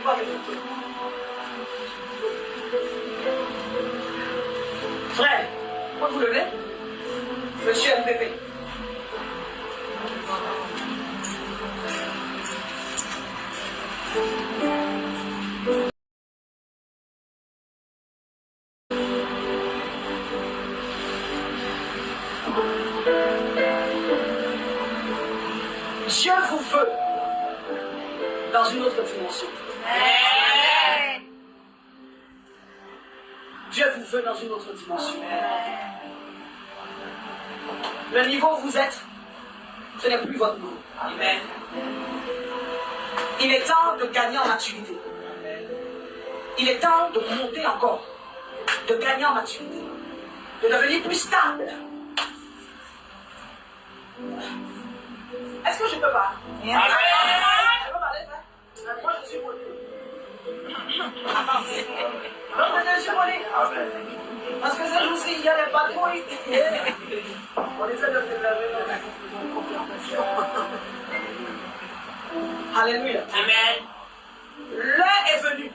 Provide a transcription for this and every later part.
pas m'écouter. Frère, vous pouvez vous lever? Monsieur MPP. Dieu vous veut dans une autre dimension. Dieu vous veut dans une autre dimension. Le niveau où vous êtes, ce n'est plus votre niveau. Amen. Il est temps de gagner en maturité. Il est temps de monter encore, de gagner en maturité, de devenir plus stable. Est-ce que je peux parler? Amen. Je peux parler, frère? Moi, je suis volé. Donc, je suis volé. Parce que ces jours-ci, il y a des patrouilles. On essaie de préserver notre compréhension. Alléluia. Amen. L'heure est venue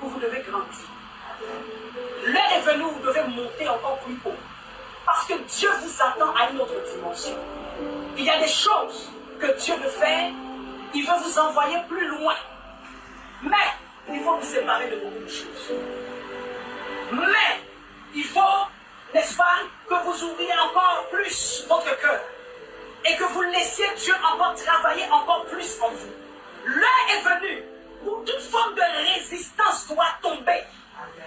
où vous devez grandir. L'heure est venue où vous devez monter encore plus haut. Parce que Dieu vous attend à une autre dimension. Il y a des choses que Dieu veut faire. Il veut vous envoyer plus loin. Mais il faut vous séparer de beaucoup de choses. Mais il faut, n'est-ce pas, que vous ouvriez encore plus votre cœur. Et que vous laissiez Dieu encore travailler encore plus en vous. L'heure est venue où toute forme de résistance doit tomber.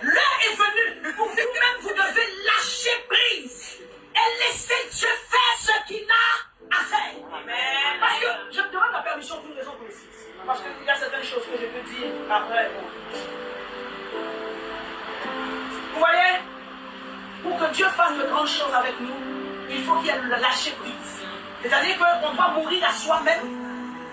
L'heure est venue où vous-même vous devez lâcher prise et laisser Dieu faire ce qu'il a à faire. Amen. Parce que je te demande la permission pour une raison précise. Parce qu'il y a certaines choses que je peux dire après. Vous voyez, pour que Dieu fasse de grandes choses avec nous, il faut qu'il y ait le lâcher prise. C'est-à-dire qu'on doit mourir à soi-même,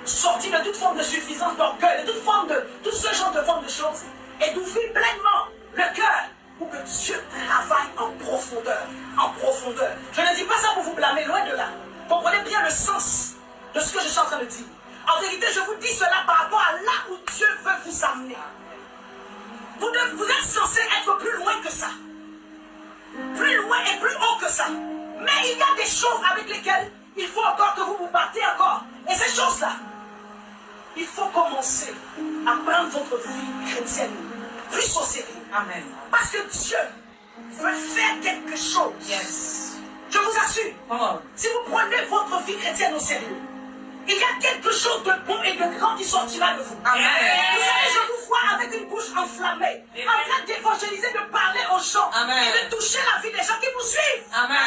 sortir de toute forme de suffisance d'orgueil, de toute forme de tout ce genre de forme de choses, et d'ouvrir pleinement le cœur pour que Dieu travaille en profondeur. En profondeur. Je ne dis pas ça pour vous blâmer, loin de là. Comprenez bien le sens de ce que je suis en train de dire. En vérité, je vous dis cela par rapport à là où Dieu veut vous amener. Vous êtes censé être plus loin que ça. Plus loin et plus haut que ça. Mais il y a des choses avec lesquelles il faut encore que vous vous battez encore. Et ces choses-là, il faut commencer à prendre votre vie chrétienne plus au sérieux. Amen. Parce que Dieu veut faire quelque chose. Yes. Je vous assure, si vous prenez votre vie chrétienne au sérieux, il y a quelque chose de bon et de grand qui sortira de vous. Amen. Vous savez, je vous vois avec une bouche enflammée, en train d'évangéliser, de parler aux gens. Amen. Et de toucher la vie des gens qui vous suivent. Amen.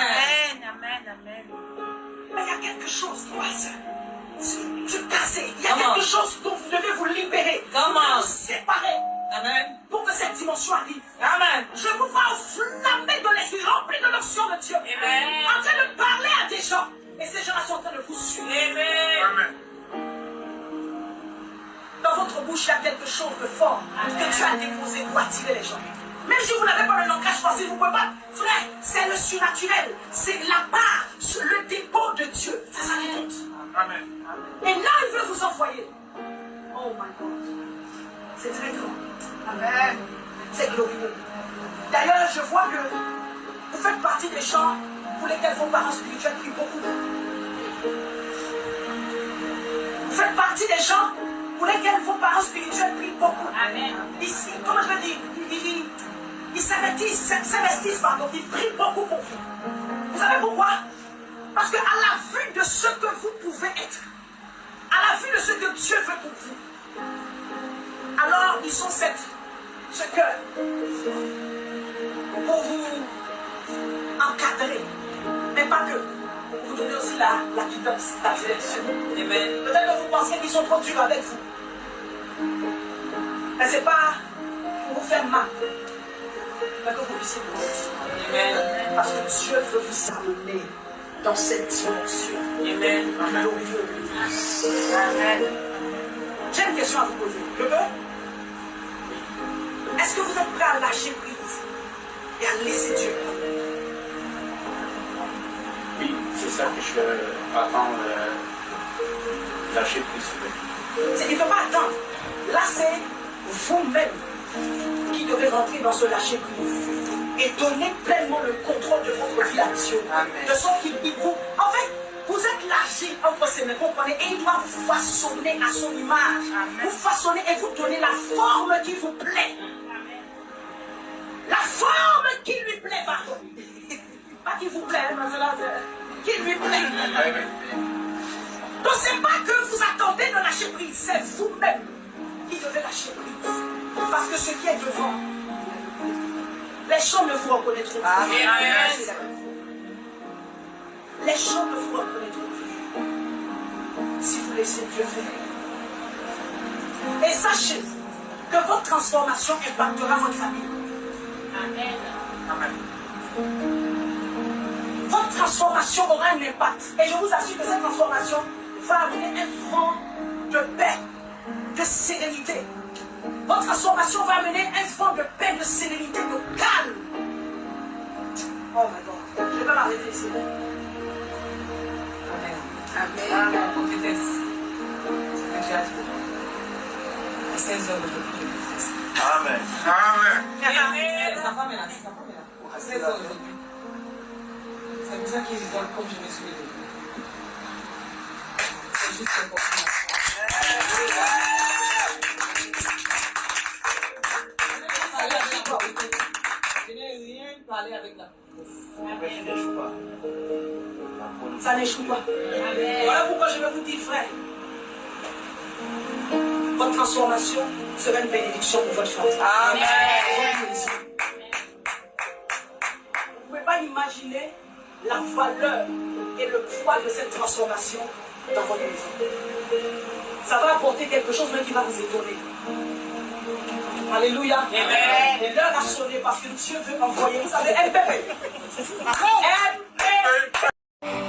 Amen. Amen. Mais il y a quelque chose qui doit se casser. Il y a quelque chose dont vous devez vous libérer. Vous séparer. Amen. Pour que cette dimension arrive. Amen. Je vous vois enflammé de l'esprit, rempli de l'onction de Dieu. Amen. En train de parler à des gens. Et ces gens-là sont en train de vous suivre. Amen. Dans votre bouche, il y a quelque chose de fort que Dieu a déposé pour attirer les gens. Même si vous n'avez pas le langage facile, vous ne pouvez pas. Frère, c'est le surnaturel. C'est la part, le dépôt de Dieu. C'est ça qui compte. Amen. Et là, il veut vous envoyer. Oh my God. C'est très grand. Amen. C'est glorieux. D'ailleurs, je vois que vous faites partie des gens pour lesquels vos parents spirituels prient beaucoup. Vous faites partie des gens pour lesquels vos parents spirituels prient beaucoup. Amen. Ici, comment je veux dire, ils s'investissent, pardon, ils prient beaucoup pour vous. Vous savez pourquoi? Parce qu'à la vue de ce que vous pouvez être, à la vue de ce que Dieu veut pour vous, alors ils sont ce cœur pour vous encadrer, mais pas que, pour vous donner aussi la guidance, la direction. Amen. Peut-être que vous pensez qu'ils sont trop durs avec vous, mais ce n'est pas pour vous faire mal, mais que vous puissiez vous dire. Amen. Parce que Dieu veut vous amener dans cette dimension. Amen. Amen. J'ai une question à vous poser. Je peux? Est-ce que vous êtes prêts à lâcher prise et à laisser Dieu? Oui, c'est ça que je veux attendre, lâcher prise. Il ne faut pas attendre. Là, c'est vous-même qui devez rentrer dans ce lâcher-prise et donner pleinement le contrôle de votre vie à Dieu. De sorte qu'il vous... En fait, vous êtes lâché entre ses mains, comprenez, et il doit vous façonner à son image. Vous façonner et vous donner la forme qui vous plaît. La forme qui lui plaît, pardon. Pas qui vous plaît, mais qui lui plaît. Donc c'est pas que vous attendez de lâcher prise, c'est vous-même qui devez lâcher prise. Parce que ce qui est devant, les gens ne vous reconnaîtront pas. Les gens ne vous reconnaîtront plus si vous laissez Dieu faire. Et sachez que votre transformation impactera votre famille. Amen. Votre transformation aura un impact. Et je vous assure que cette transformation va amener un vent de paix, de sérénité. Votre transformation va amener un vent de paix, de sérénité, de calme. Oh my God. Je vais m'arrêter ici. Amen. Amen. Prophétesse. Amen. Amen. Sa femme est là. Sa femme est là. À 16 heures aujourd'hui. C'est pour ça qu'il rigole comme je me suis levé. C'est juste une confirmation. Je n'ai rien parlé avec la Ça n'échoue pas. Voilà pourquoi je vais vous dire, frère, votre transformation sera une bénédiction pour votre famille. Amen. Vous ne pouvez pas imaginer la valeur et le poids de cette transformation dans votre maison. Ça va apporter quelque chose même qui va vous étonner. Alléluia. Amen. Et l'heure a sonné parce que Dieu veut envoyer, vous savez, un bébé.